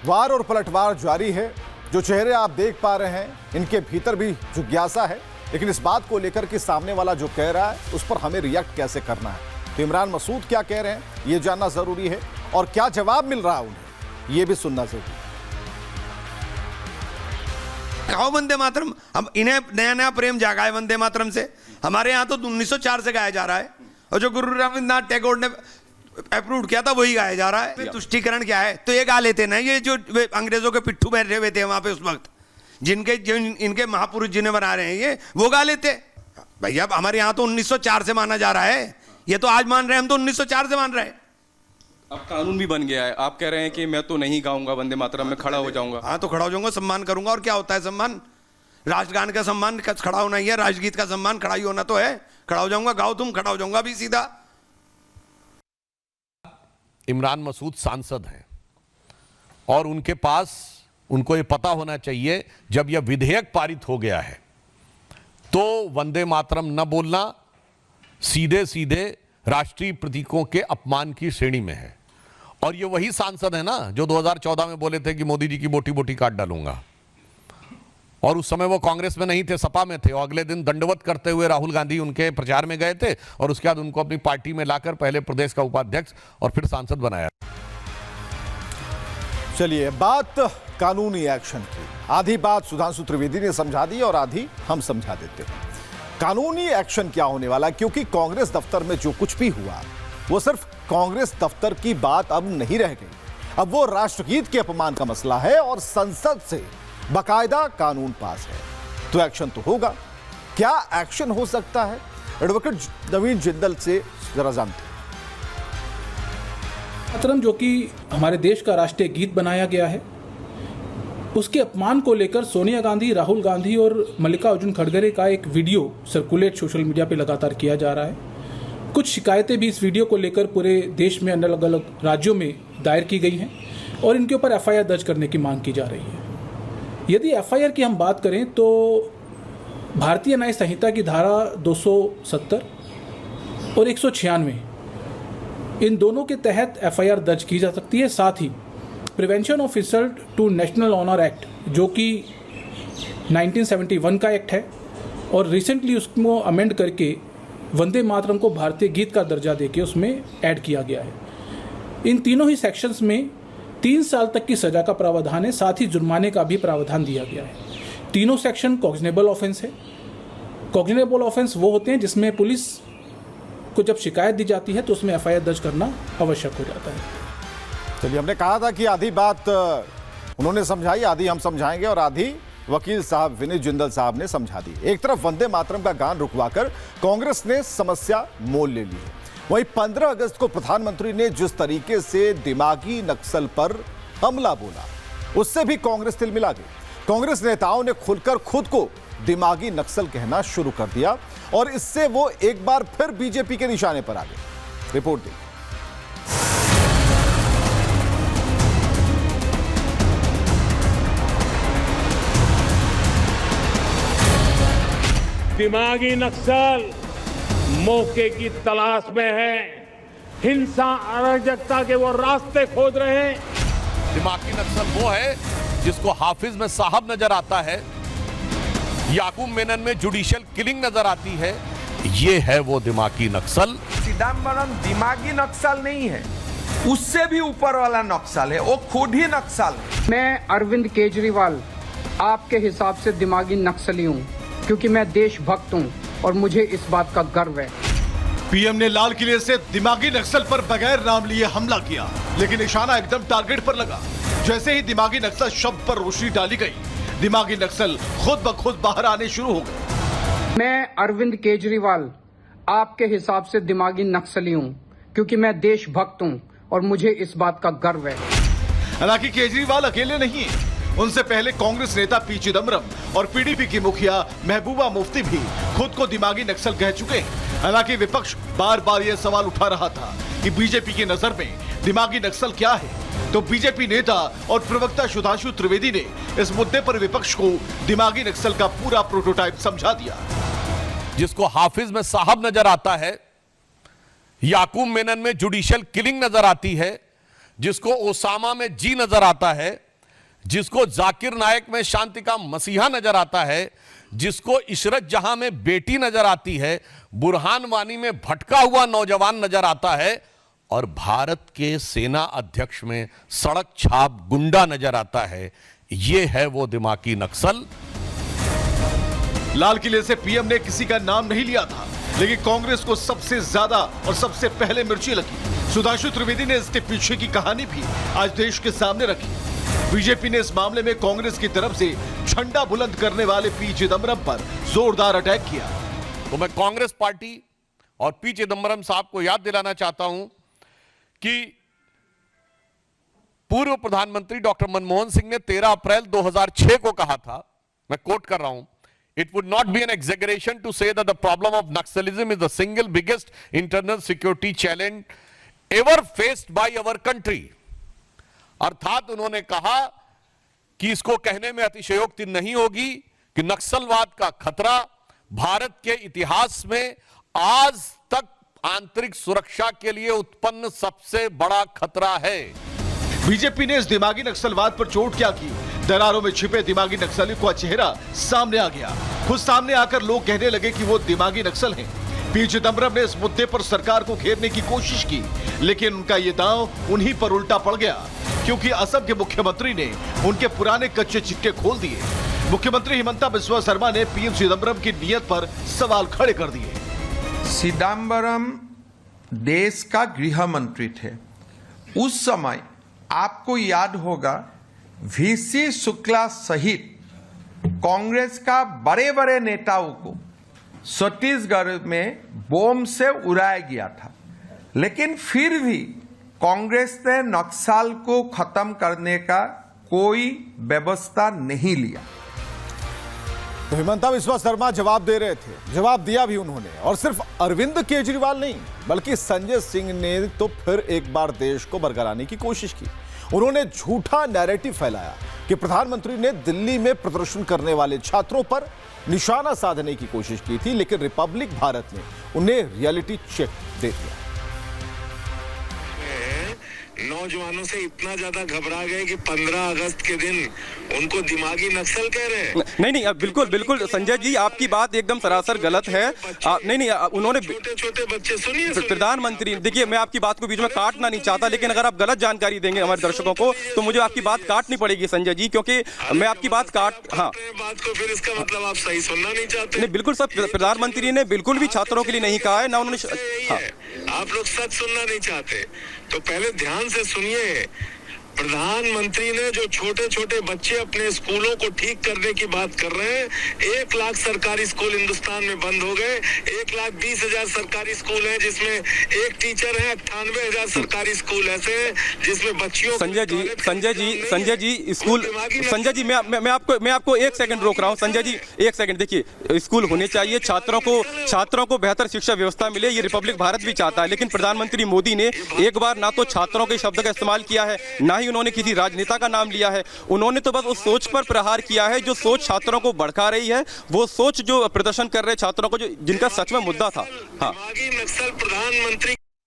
वार और पलटवार जारी है। जो चेहरे आप देख पा रहे हैं, इनके भीतर भी जिज्ञासा है, लेकिन इस बात को लेकर कि सामने वाला जो कह रहा है उस पर हमें रिएक्ट कैसे करना है। तो इमरान मसूद क्या कह रहे हैं ये जानना जरूरी है, और क्या जवाब मिल रहा है उन्हें ये भी सुनना जरूरी है। गाओ वंदे मातरम, हम इन्हें नया नया प्रेम जागा है वंदे मातरम से। हमारे यहाँ तो 1904 से गाया जा रहा है, और जो गुरु रविन्द्रनाथ टैगोर ने अप्रूव किया था वही गाया जा रहा है। तुष्टिकरण क्या है, तो ये गा लेते ना, ये जो अंग्रेजों के पिट्ठू बैठे हुए थे वहां पे उस वक्त, जो इनके महापुरुष जिन्हें बना रहे हैं ये, वो गा लेते भैया। हमारे यहाँ तो 1904 से माना जा रहा है, ये तो आज मान रहे हैं, हम तो 1904 से मान रहे हैं। अब कानून भी बन गया है, आप कह रहे हैं कि मैं तो नहीं गाऊंगा वंदे मातरम में, खड़ा हो जाऊंगा। हाँ तो खड़ा हो जाऊंगा, सम्मान करूंगा। और क्या होता है सम्मान? राष्ट्रगान का सम्मान खड़ा होना ही है, राष्ट्रगीत का सम्मान खड़ा ही होना तो है। खड़ा हो जाऊंगा, गाओ तुम, खड़ा हो जाऊंगा अभी सीधा। इमरान मसूद सांसद हैं और उनके पास, उनको ये पता होना चाहिए जब यह विधेयक पारित हो गया है तो वंदे मातरम न बोलना सीधे सीधे राष्ट्रीय प्रतीकों के अपमान की श्रेणी में है। और ये वही सांसद है ना जो 2014 में बोले थे कि मोदी जी की बोटी बोटी काट डालूंगा, और उस समय वो कांग्रेस में नहीं थे, सपा में थे, और अगले दिन दंडवत करते हुए राहुल गांधी उनके प्रचार में गए थे, और उसके बाद उनको अपनी पार्टी में लाकर पहले प्रदेश का उपाध्यक्ष और फिर सांसद बनाया। चलिए, बात कानूनी एक्शन की, आधी बात सुधांशु त्रिवेदी ने समझा दी और आधी हम समझा देते हैं। कानूनी एक्शन क्या होने वाला, क्योंकि कांग्रेस दफ्तर में जो कुछ भी हुआ वो सिर्फ कांग्रेस दफ्तर की बात अब नहीं रह गई। अब वो राष्ट्रगीत के अपमान का मसला है और संसद से बाकायदा कानून पास है, तो एक्शन तो होगा। क्या एक्शन हो सकता है, एडवोकेट नवीन जिंदल से जरा जानते हैं। मातरम जो कि हमारे देश का राष्ट्रीय गीत बनाया गया है, उसके अपमान को लेकर सोनिया गांधी, राहुल गांधी और मल्लिकार्जुन खड़गे का एक वीडियो सर्कुलेट सोशल मीडिया पे लगातार किया जा रहा है। कुछ शिकायतें भी इस वीडियो को लेकर पूरे देश में अलग अलग राज्यों में दायर की गई हैं और इनके ऊपर एफआईआर दर्ज करने की मांग की जा रही है। यदि एफआईआर की हम बात करें तो भारतीय न्याय संहिता की धारा 270 और 196 इन दोनों के तहत एफआईआर दर्ज की जा सकती है। साथ ही prevention of insult to national honour act जो कि 1971 का एक्ट है और रिसेंटली उसको अमेंड करके वंदे मातरम को भारतीय गीत का दर्जा देके उसमें ऐड किया गया है। इन तीनों ही सेक्शंस में 3 साल तक की सजा का प्रावधान है, साथ ही जुर्माने का भी प्रावधान दिया गया है। तीनों सेक्शन कॉग्निजेबल ऑफेंस है। कॉग्निजेबल ऑफेंस वो होते हैं जिसमें पुलिस को जब शिकायत दी जाती है तो उसमें एफआईआर दर्ज करना आवश्यक हो जाता है। चलिए, हमने कहा था कि आधी बात उन्होंने समझाई, आधी हम समझाएंगे और आधी वकील साहब विनीत जिंदल साहब ने समझा दी। एक तरफ वंदे मातरम का गान रुकवाकर कांग्रेस ने समस्या मोल ले ली है, वहीं 15 अगस्त को प्रधानमंत्री ने जिस तरीके से दिमागी नक्सल पर हमला बोला उससे भी कांग्रेस तिलमिला गई। कांग्रेस नेताओं ने खुलकर खुद को दिमागी नक्सल कहना शुरू कर दिया और इससे वो एक बार फिर बीजेपी के निशाने पर आ गए। रिपोर्ट देखिए। दिमागी नक्सल मौके की तलाश में है, हिंसा अराजकता के वो रास्ते खोज रहे हैं। दिमागी नक्सल वो है जिसको हाफिज में साहब नजर आता है, याकूब मेनन में जुडिशियल किलिंग नजर आती है, ये है वो दिमागी नक्सल। चिदंबरम दिमागी नक्सल नहीं है, उससे भी ऊपर वाला नक्सल है, वो खुद ही नक्सल है। मैं अरविंद केजरीवाल आपके हिसाब से दिमागी नक्सली हूँ क्योंकि मैं देशभक्त हूँ और मुझे इस बात का गर्व है। पीएम ने लाल किले से दिमागी नक्सल पर बगैर नाम लिए हमला किया, लेकिन निशाना एकदम टारगेट पर लगा। जैसे ही दिमागी नक्सल शब्द पर रोशनी डाली गई, दिमागी नक्सल खुद ब खुद बाहर आने शुरू हो गए। मैं अरविंद केजरीवाल आपके हिसाब से दिमागी नक्सली हूँ क्योंकि मैं देशभक्त हूँ और मुझे इस बात का गर्व है। हालांकि केजरीवाल अकेले नहीं, उनसे पहले कांग्रेस नेता पी चिदंबरम और पीडीपी की मुखिया महबूबा मुफ्ती भी खुद को दिमागी नक्सल कह चुके हैं। हालांकि विपक्ष बार बार यह सवाल उठा रहा था कि बीजेपी की नजर में दिमागी नक्सल क्या है, तो बीजेपी नेता और प्रवक्ता सुधांशु त्रिवेदी ने इस मुद्दे पर विपक्ष को दिमागी नक्सल का पूरा प्रोटोटाइप समझा दिया। जिसको हाफिज में साहब नजर आता है, याकूब मेनन में जुडिशियल किलिंग नजर आती है, जिसको ओसामा में जी नजर आता है, जिसको जाकिर नायक में शांति का मसीहा नजर आता है, जिसको इशरत जहां में बेटी नजर आती है, बुरहान वानी में भटका हुआ नौजवान नजर आता है और भारत के सेना अध्यक्ष में सड़क छाप गुंडा नजर आता है। यह है वो दिमागी नक्सल। लाल किले से पीएम ने किसी का नाम नहीं लिया था, लेकिन कांग्रेस को सबसे ज्यादा और सबसे पहले मिर्ची लगी। सुधांशु त्रिवेदी ने इसके पीछे की कहानी भी आज देश के सामने रखी। बीजेपी ने इस मामले में कांग्रेस की तरफ से झंडा बुलंद करने वाले पी चिदम्बरम पर जोरदार अटैक किया। तो मैं कांग्रेस पार्टी और पी चिदम्बरम साहब को याद दिलाना चाहता हूं कि पूर्व प्रधानमंत्री डॉक्टर मनमोहन सिंह ने 13 अप्रैल 2006 को कहा था, मैं कोट कर रहा हूं, It would not be an exaggeration to say that the problem of Naxalism is the single biggest internal security challenge ever faced by our country. अर्थात उन्होंने कहा कि इसको कहने में अतिशयोक्ति नहीं होगी कि नक्सलवाद का खतरा भारत के इतिहास में आज तक आंतरिक सुरक्षा के लिए उत्पन्न सबसे बड़ा खतरा है। बीजेपी ने इस दिमागी नक्सलवाद पर चोट क्या की? दरारों में छिपे दिमागी नक्सली का चेहरा सामने आ गया। खुद सामने आकर लोग कहने लगे कि वो दिमागी नक्सल हैं। पी चिदम्बरम ने इस मुद्दे पर सरकार को घेरने की कोशिश की, लेकिन उनका ये दांव उन्हीं पर उल्टा पड़ गया, क्योंकि असम के मुख्यमंत्री ने उनके पुराने कच्चे चिट्ठे खोल दिए। मुख्यमंत्री हिमंता बिस्वा शर्मा ने पीएम चिदम्बरम की नीयत पर सवाल खड़े कर दिए। चिदम्बरम देश का गृह मंत्री थे। उस समय आपको याद होगा, वीसी शुक्ला सहित कांग्रेस का बड़े बड़े नेताओं को छत्तीसगढ़ में बम से उड़ाया गया था, लेकिन फिर भी कांग्रेस ने नक्सल को खत्म करने का कोई व्यवस्था नहीं लिया। तो हिमंता बिस्वा शर्मा जवाब दे रहे थे, जवाब दिया भी उन्होंने, और सिर्फ अरविंद केजरीवाल नहीं बल्कि संजय सिंह ने तो फिर एक बार देश को बरगलाने की कोशिश की। उन्होंने झूठा नैरेटिव फैलाया कि प्रधानमंत्री ने दिल्ली में प्रदर्शन करने वाले छात्रों पर निशाना साधने की कोशिश की थी, लेकिन रिपब्लिक भारत ने उन्हें रियलिटी चेक दे दिया। नौजवानों से इतना ज्यादा घबरा गए कि 15 अगस्त के दिन उनको दिमागी नक्सल कह रहे हैं। नहीं, बिल्कुल बिल्कुल संजय जी, आपकी बात एकदम सरासर गलत है। नहीं, उन्होंने छोटे बच्चे सुनिए। प्रधानमंत्री, देखिए मैं आपकी बात को बीच में काटना नहीं चाहता, लेकिन अगर आप गलत जानकारी देंगे हमारे दर्शकों को तो मुझे आपकी बात काटनी पड़ेगी संजय जी, क्योंकि मैं आपकी बात बात को फिर इसका मतलब आप सही सुनना नहीं चाहते। नहीं, बिल्कुल सर, प्रधानमंत्री ने बिल्कुल भी छात्रों के लिए नहीं कहा है, ना उन्होंने। आप लोग सच सुनना नहीं चाहते तो पहले ध्यान से सुनिए। प्रधानमंत्री ने जो छोटे छोटे बच्चे अपने स्कूलों को ठीक करने की बात कर रहे हैं, 1 लाख सरकारी स्कूल हिंदुस्तान में बंद हो गए। 1,20,000 सरकारी स्कूल हैं जिसमें एक टीचर है। 98,000 सरकारी स्कूल ऐसे हैं जिसमें बच्चियों। संजय जी स्कूल, संजय जी मैं आपको 1 सेकंड रोक रहा हूं। संजय जी 1 सेकंड, देखिए स्कूल होने चाहिए, छात्रों को बेहतर शिक्षा व्यवस्था मिले, ये रिपब्लिक भारत भी चाहता है, लेकिन प्रधानमंत्री मोदी ने एक बार ना तो छात्रों के शब्द का इस्तेमाल किया है, ना ही उन्होंने किसी राजनेता का नाम लिया है। उन्होंने तो बस उस सोच पर प्रहार किया है जो सोच छात्रों को भड़का रही है, वो सोच जो प्रदर्शन कर रहे छात्रों को, जो जिनका सच में मुद्दा था। हाँ, नक्सल प्रधानमंत्री